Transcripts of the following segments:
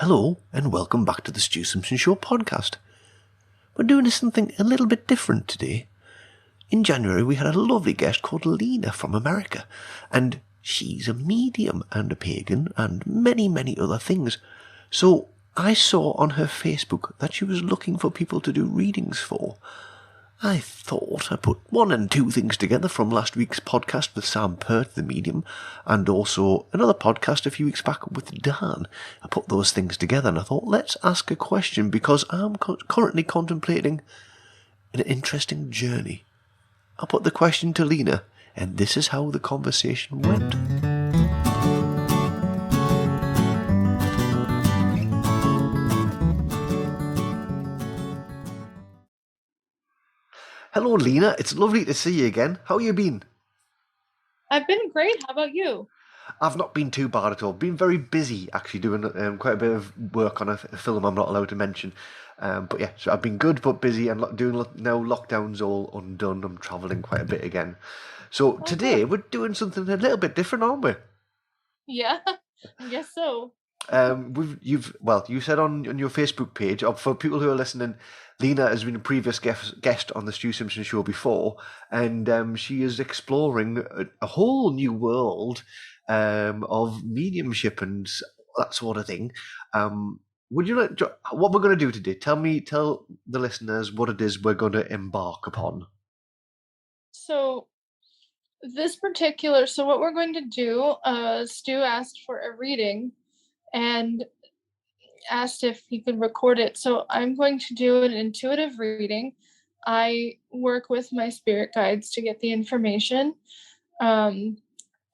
Hello and welcome back to the Stu Simpson Show podcast. We're doing something a little bit different today. In January we had a lovely guest called Leena from America, and she's a medium and a pagan and many other things. So I saw on her Facebook that she was looking for people to do readings for. I thought I put one and two things together from last week's podcast with Sam Pert, the medium, and also another podcast a few weeks back with Dan. I put those things together and I thought, let's ask a question because I'm currently contemplating an interesting journey. I put the question to Leena, and this is how the conversation went. Hello, Leena. It's lovely to see you again. How you been? I've been great. How about you? I've not been too bad at all. Been very busy, actually, doing quite a bit of work on a film I'm not allowed to mention. But yeah, so I've been good but busy and doing now lockdown's all undone. I'm travelling quite a bit again. So today we're doing something a little bit different, aren't we? Yeah, I guess so. You said on your Facebook page, for people who are listening, Leena has been a previous guest on the Stu Simpson Show before, and she is exploring a whole new world of mediumship and that sort of thing. Would you like what we're going to do today? Tell the listeners what it is we're going to embark upon. So what we're going to do, Stu asked for a reading and asked if he could record it. So I'm going to do an intuitive reading. I work with my spirit guides to get the information. And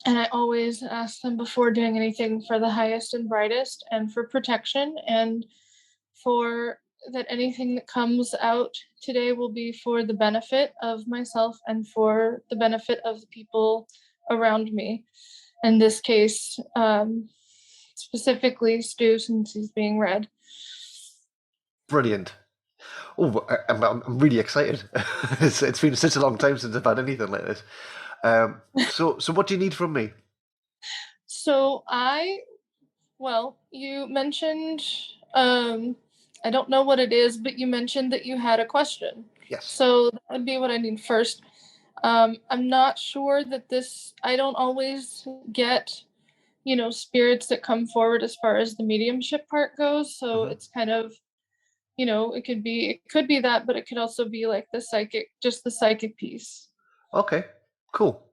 I always ask them before doing anything for the highest and brightest and for protection, and for that anything that comes out today will be for the benefit of myself and for the benefit of the people around me. In this case, specifically Stu, since he's being read. Brilliant. Oh, I'm really excited. It's been such a long time since I've had anything like this. So what do you need from me? So you mentioned, I don't know what it is, but you mentioned that you had a question. Yes. So that would be what I need first. I'm not sure that I don't always get, spirits that come forward as far as the mediumship part goes. So It's kind of, it could be that, but it could also be like the psychic piece. Okay, cool.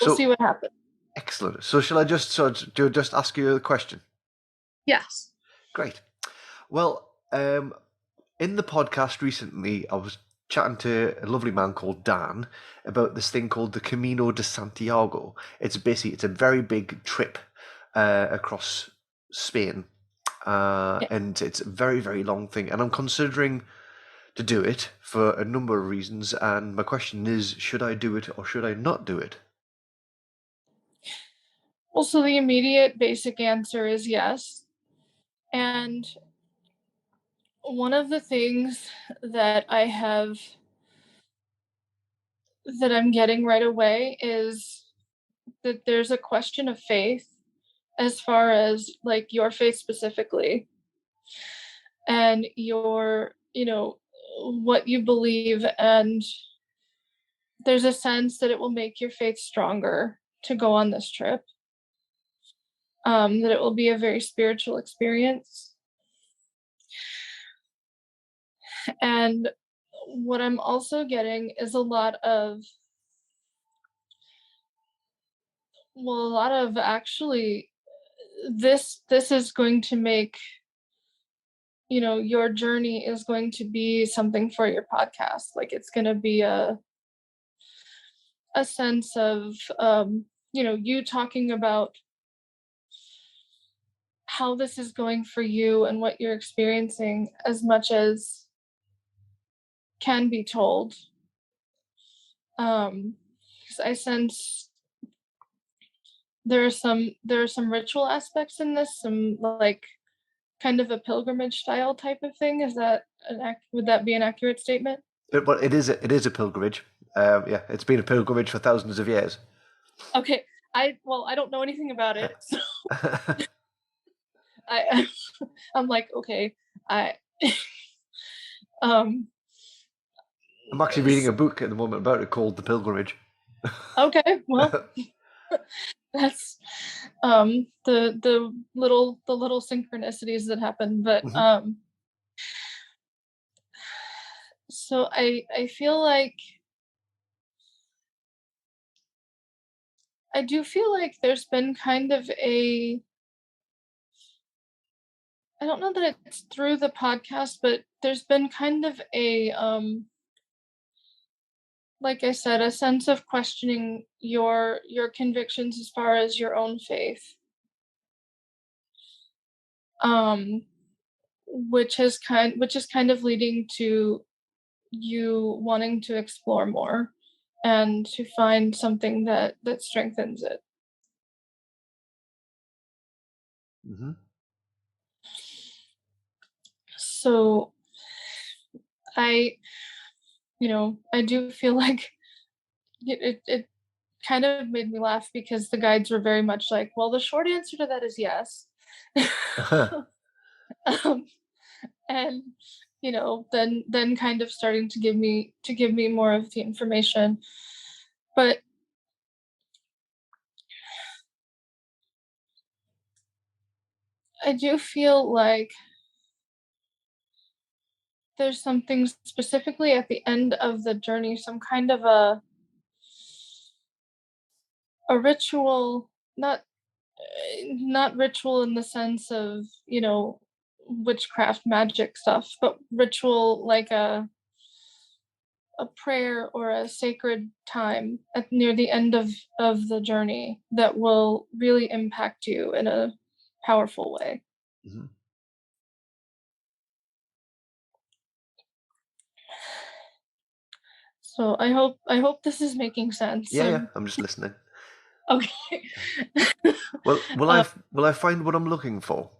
We'll see what happens. Excellent. So shall I just ask you a question? Yes. Great. Well, in the podcast recently, I was chatting to a lovely man called Dan about this thing called the Camino De Santiago. It's a very big trip across Spain, and it's a very long thing. And I'm considering to do it for a number of reasons. And my question is, should I do it or should I not do it? Well, so the immediate basic answer is yes. And one of the things that I'm getting right away is that there's a question of faith as far as like your faith specifically and your, what you believe. And there's a sense that it will make your faith stronger to go on this trip. That it will be a very spiritual experience. And what I'm also getting is a lot of actually, this is going to make, your journey is going to be something for your podcast. Like it's going to be a sense of, you talking about how this is going for you and what you're experiencing as much as can be told. 'Cause I sense there are some ritual aspects in this, some like kind of a pilgrimage style type of thing. Is that would that be an accurate statement? But it is a pilgrimage. Yeah, it's been a pilgrimage for thousands of years. Okay, I don't know anything about it, so I I'm like, okay, I um I'm actually reading a book at the moment about it called The Pilgrimage. okay, well, that's the little synchronicities that happen, but so I feel like I do feel like there's been kind of I don't know that it's through the podcast, but there's been kind of like I said, a sense of questioning your convictions as far as your own faith. Um which is kind of leading to you wanting to explore more and to find something that strengthens it. Mm-hmm. So I I do feel like it kind of made me laugh because the guides were very much like, well, the short answer to that is yes. um, and then kind of starting to give me more of the information, but I do feel like there's something specifically at the end of the journey, some kind of a ritual, not ritual in the sense of witchcraft magic stuff, but ritual like a prayer or a sacred time at near the end of the journey that will really impact you in a powerful way. Mm-hmm. So I hope this is making sense. Yeah, I'm just listening. Okay. Well, will I find what I'm looking for?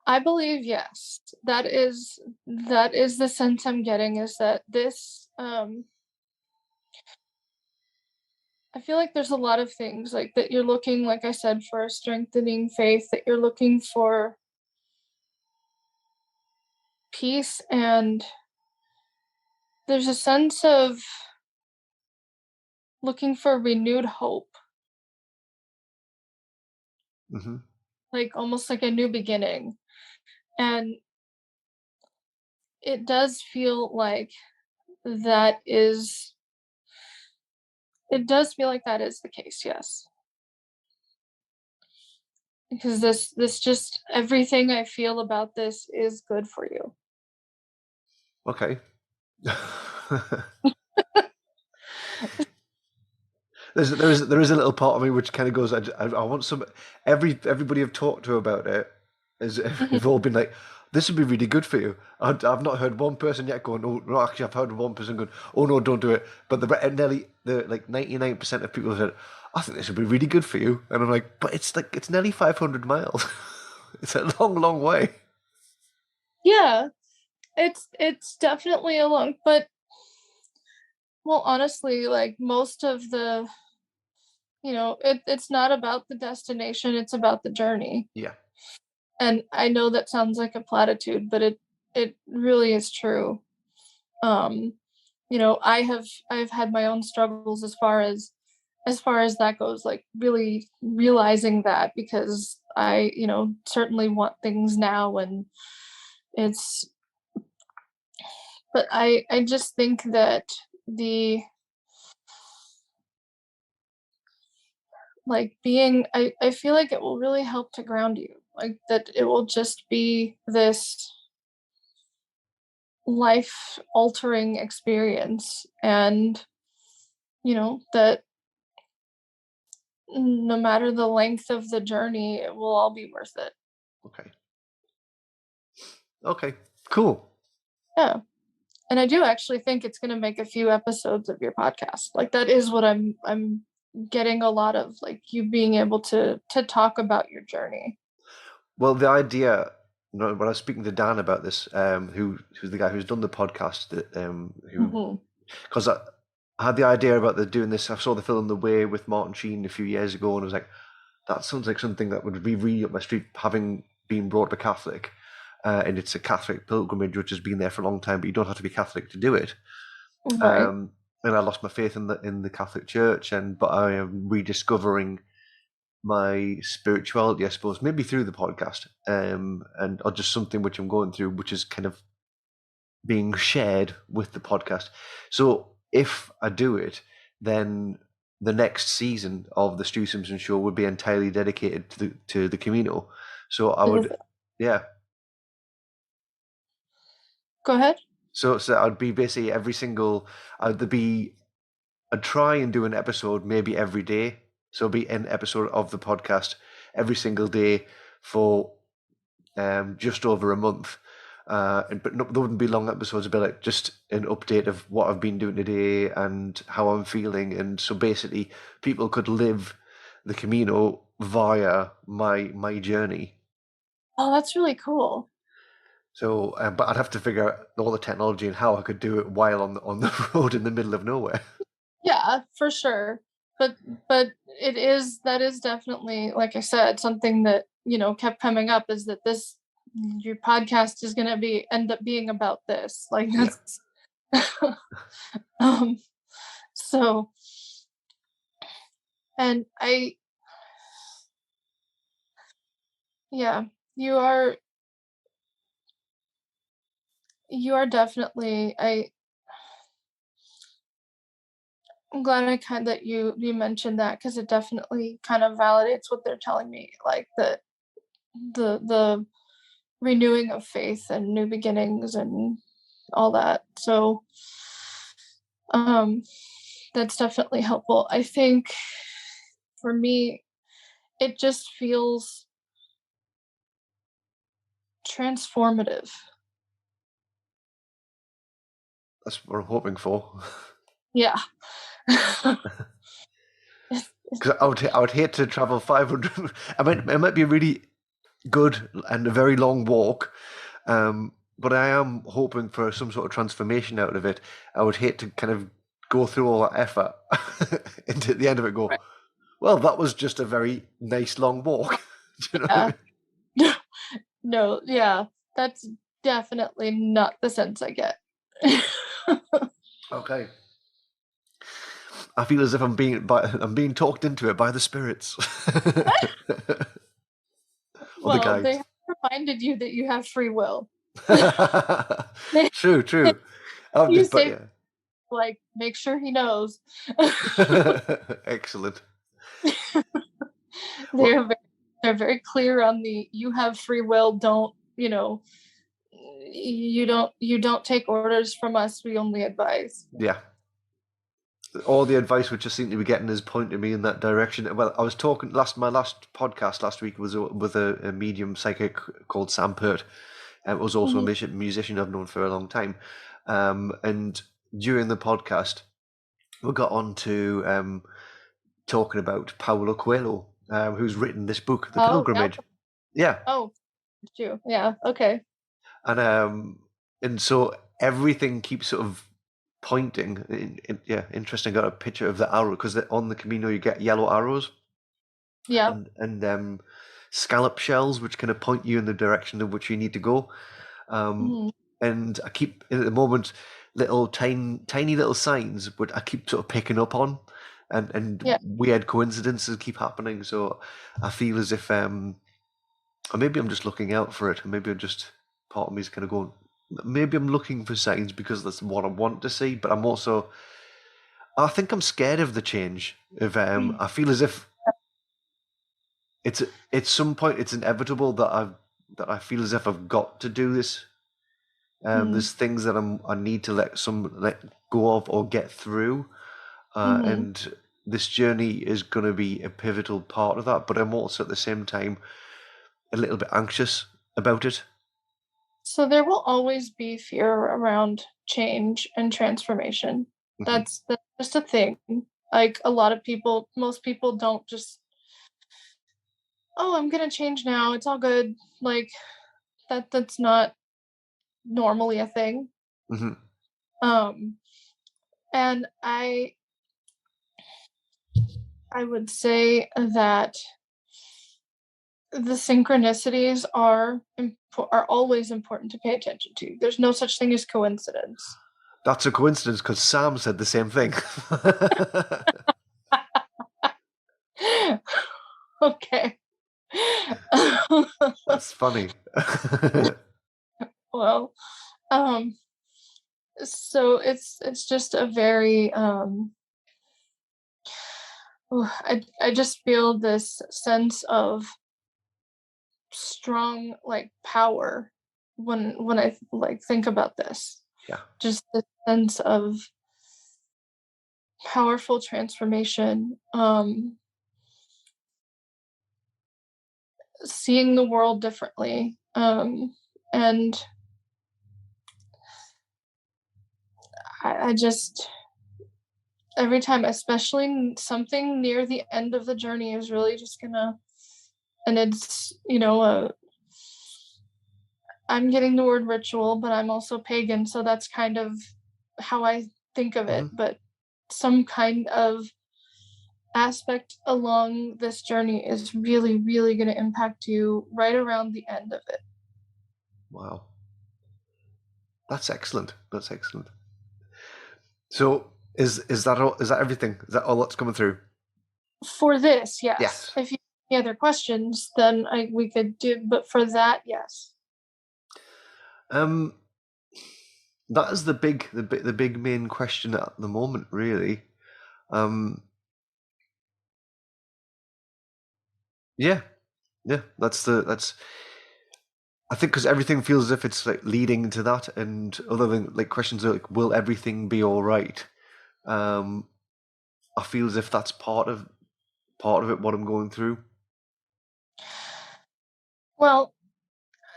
I believe yes. That is the sense I'm getting, is that this I feel like there's a lot of things like that you're looking, like I said, for a strengthening faith, that you're looking for peace, and there's a sense of looking for renewed hope, Mm-hmm. like almost like a new beginning. And it does feel like that is that is the case, yes. Because this just everything I feel about this is good for you. Okay. There is a little part of me which kind of goes, I want some, everybody I've talked to about it is have all been like, this would be really good for you. I've not heard one person yet going, oh no, actually I've heard one person going, oh no, don't do it. But the like 99% of people have said, I think this would be really good for you. And I'm like, but it's nearly 500 miles. It's a long way. Yeah, it's definitely a long, but well, honestly, like most of the it's not about the destination, it's about the journey. Yeah. And I know that sounds like a platitude, but it really is true. um I've had my own struggles as far as that goes, like really realizing that, because I certainly want things now, and it's but I just think that the like being I feel like it will really help to ground you, like that it will just be this life altering experience, and that no matter the length of the journey, it will all be worth it. Okay. Okay. Cool. Yeah. And I do actually think it's going to make a few episodes of your podcast. Like that is what I'm getting a lot of, like you being able to talk about your journey. Well, the idea, when I was speaking to Dan about this, who's the guy who's done the podcast, who Hmm. because I had the idea about doing this. I saw the film The Way with Martin Sheen a few years ago, and I was like, That sounds like something that would be really up my street, having been brought up Catholic. And it's a Catholic pilgrimage which has been there for a long time, but you don't have to be Catholic to do it. Right. And I lost my faith in the Catholic Church, but I am rediscovering my spirituality, I suppose, maybe through the podcast, or just something which I'm going through, which is kind of being shared with the podcast. So if I do it, then the next season of the Stu Simpson Show would be entirely dedicated to the Camino. So I would, yeah. Go ahead. So I'd be basically I'd try and do an episode maybe every day. So it'd be an episode of the podcast every single day for just over a month. But no, there wouldn't be long episodes. It'd be like just an update of what I've been doing today and how I'm feeling. And so basically people could live the Camino via my journey. Oh, that's really cool. So, but I'd have to figure out all the technology and how I could do it while on the road in the middle of nowhere. Yeah, for sure. But that is definitely, like I said, something that, kept coming up, is that your podcast is gonna end up being about this. Like, that's so, and yeah, you are definitely, I'm glad that you mentioned that, because it definitely kind of validates what they're telling me, like the renewing of faith and new beginnings and all that. So that's definitely helpful. I think for me, it just feels transformative. That's what I'm hoping for. Yeah. Because I would hate to travel 500. It might be a really good and a very long walk, but I am hoping for some sort of transformation out of it. I would hate to kind of go through all that effort and at the end of it go, Right. well, that was just a very nice long walk. Do you know what I mean? No, yeah, that's definitely not the sense I get. Okay. I feel as if I'm being talked into it by the spirits. Or the Well, guides. they have reminded you that you have free will. True. You say, like, make sure he knows. Excellent. They're very clear on you have free will. Don't, you don't take orders from us. We only advise. Yeah. All the advice which I seem to be getting is pointing me in that direction. Well, I was talking my last podcast last week was with a medium psychic called Sam Pert. It was also a musician I've known for a long time. And during the podcast, we got on to talking about Paulo Coelho, who's written this book, The Pilgrimage. Yeah. Oh, you. Yeah. Okay. And so everything keeps sort of pointing. Yeah, interesting. Got a picture of the arrow, because on the Camino you get yellow arrows. Yeah. And scallop shells, which kind of point you in the direction in which you need to go. And I keep at the moment little tiny little signs, but I keep sort of picking up on, and weird coincidences keep happening. So I feel as if, or maybe I'm just looking out for it, and maybe I'm just, part of me is kind of going, maybe I'm looking for signs because that's what I want to see, but I think I'm scared of the change. I feel as if it's at some point it's inevitable that I feel as if I've got to do this. There's things that I need to let go of or get through, and this journey is going to be a pivotal part of that. But I'm also at the same time a little bit anxious about it. So there will always be fear around change and transformation. That's just a thing. Like, most people don't just, oh, I'm gonna change now, it's all good. Like, that's not normally a thing. And I would say that the synchronicities are always important to pay attention to. There's no such thing as coincidence. That's a coincidence because Sam said the same thing. Okay. That's funny. Well, so it's just a very I just feel this sense of strong like power when I like think about this. Yeah. Just the sense of powerful transformation, seeing the world differently, and I just every time, especially something near the end of the journey, is really just gonna, and it's I'm getting the word ritual, but I'm also pagan, so that's kind of how I think of it. Mhm. But some kind of aspect along this journey is really, really going to impact you right around the end of it. Wow. That's excellent. That's excellent. So is that all? Is that everything? Is that all that's coming through? For this, yes. Yes. If you have any other questions, then we could do. But for that, yes. That is the big main question at the moment, really. Yeah. That's I think because everything feels as if it's like leading to that, and other than like questions like, will everything be all right? I feel as if that's part of it, what I'm going through. Well,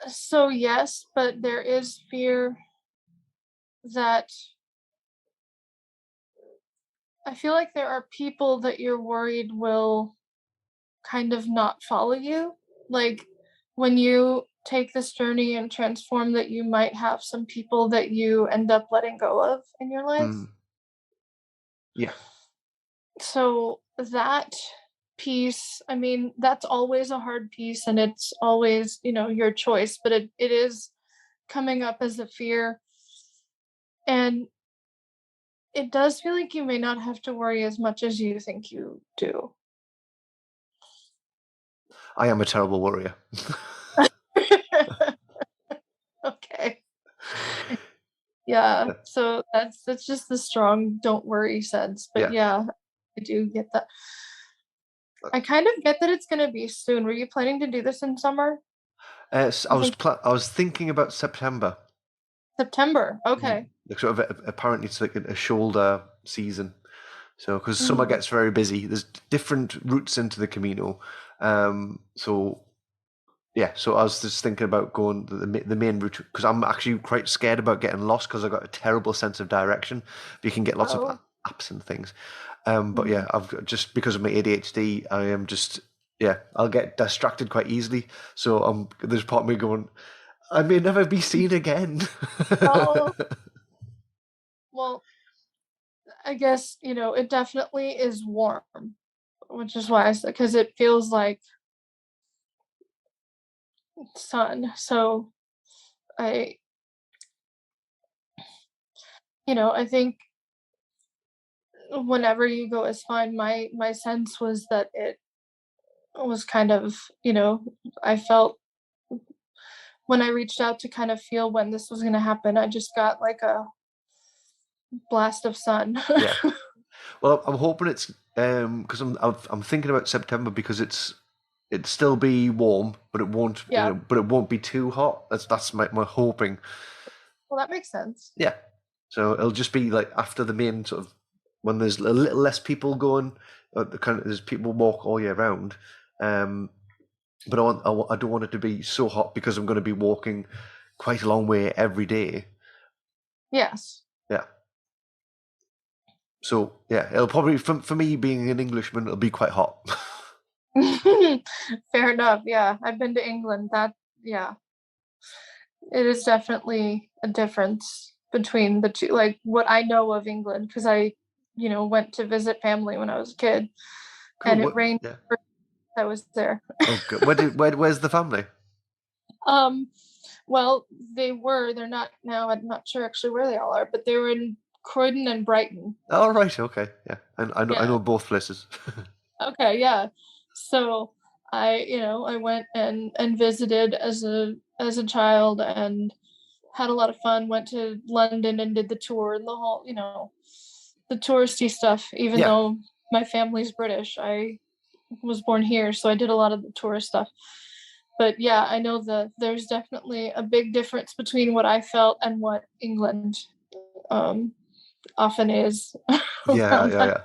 so yes, but there is fear that I feel like there are people that you're worried will kind of not follow you. Like when you take this journey and transform, that you might have some people that you end up letting go of in your life. Yeah. So that piece, I mean, that's always a hard piece, and it's always, your choice, but it is coming up as a fear. And it does feel like you may not have to worry as much as you think you do. I am a terrible worrier. Okay. Yeah. So that's just the strong don't worry sense. But yeah, I do get that. I kind of get that it's gonna be soon. Were you planning to do this in summer? I was thinking about September. September. Okay. Like sort of apparently it's like a shoulder season. So because summer Mhm. gets very busy, there's different routes into the Camino. So I was just thinking about going the main route because I'm actually quite scared about getting lost because I've got a terrible sense of direction. But you can get lots of Oh. apps and things. But Mhm. I've got, just because of my ADHD, I am just I'll get distracted quite easily. So there's part of me going, I may never be seen again. Oh. Well, I guess, it definitely is warm, which is why I said, because it feels like sun. So I, I think whenever you go is fine. My sense was that it was kind of, I felt when I reached out to kind of feel when this was going to happen, I just got like a blast of sun. Yeah. Well, I'm hoping it's because I'm thinking about September because it'd still be warm, but it won't Yeah. but it won't be too hot. That's my hoping. Well, that makes sense. Yeah. So it'll just be like after the main sort of when there's a little less people going, there's people walk all year round. But I don't want it to be so hot because I'm going to be walking quite a long way every day. Yes. Yeah. So yeah, it'll probably for me being an Englishman, it'll be quite hot. Fair enough. Yeah. I've been to England. Yeah, it is definitely a difference between the two. Like what I know of England, because I, went to visit family when I was a kid, Cool. and it rained Yeah. I was there. Oh, good. Where's the family? Well, they're not now. I'm not sure actually where they all are, but they were in Croydon and Brighton. Oh, right. Okay. Yeah. And I know both places. Okay, yeah. So I went and visited as a child and had a lot of fun. Went to London and did the tour and the whole, the touristy stuff. Even Yeah. though my family's British, I was born here, so I did a lot of the tourist stuff. But yeah, I know there's definitely a big difference between what I felt and what England often is. Yeah.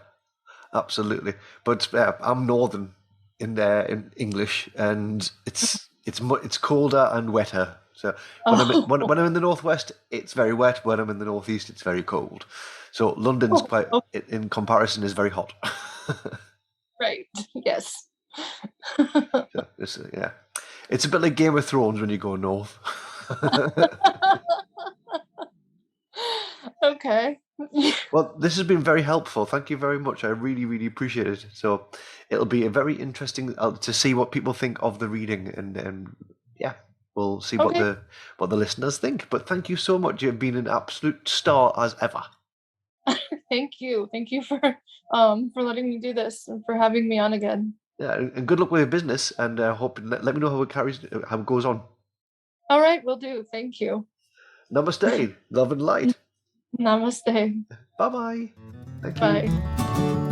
Absolutely. But I'm northern in English, and it's colder and wetter. So when I'm in the northwest, it's very wet. When I'm in the northeast, it's very cold. So London's quite, in comparison, is very hot. Right. Yes. So it's a bit like Game of Thrones when you go north. Okay. Well, this has been very helpful. Thank you very much. I really, really appreciate it. So it'll be a very interesting to see what people think of the reading, and yeah, we'll see what the listeners think. But thank you so much. You've been an absolute star as ever. Thank you for letting me do this and for having me on again. Yeah, and good luck with your business. And hope let me know how it goes on. All right, will do. Thank you. Namaste, love and light. Namaste. Bye-bye. Thank you. Bye.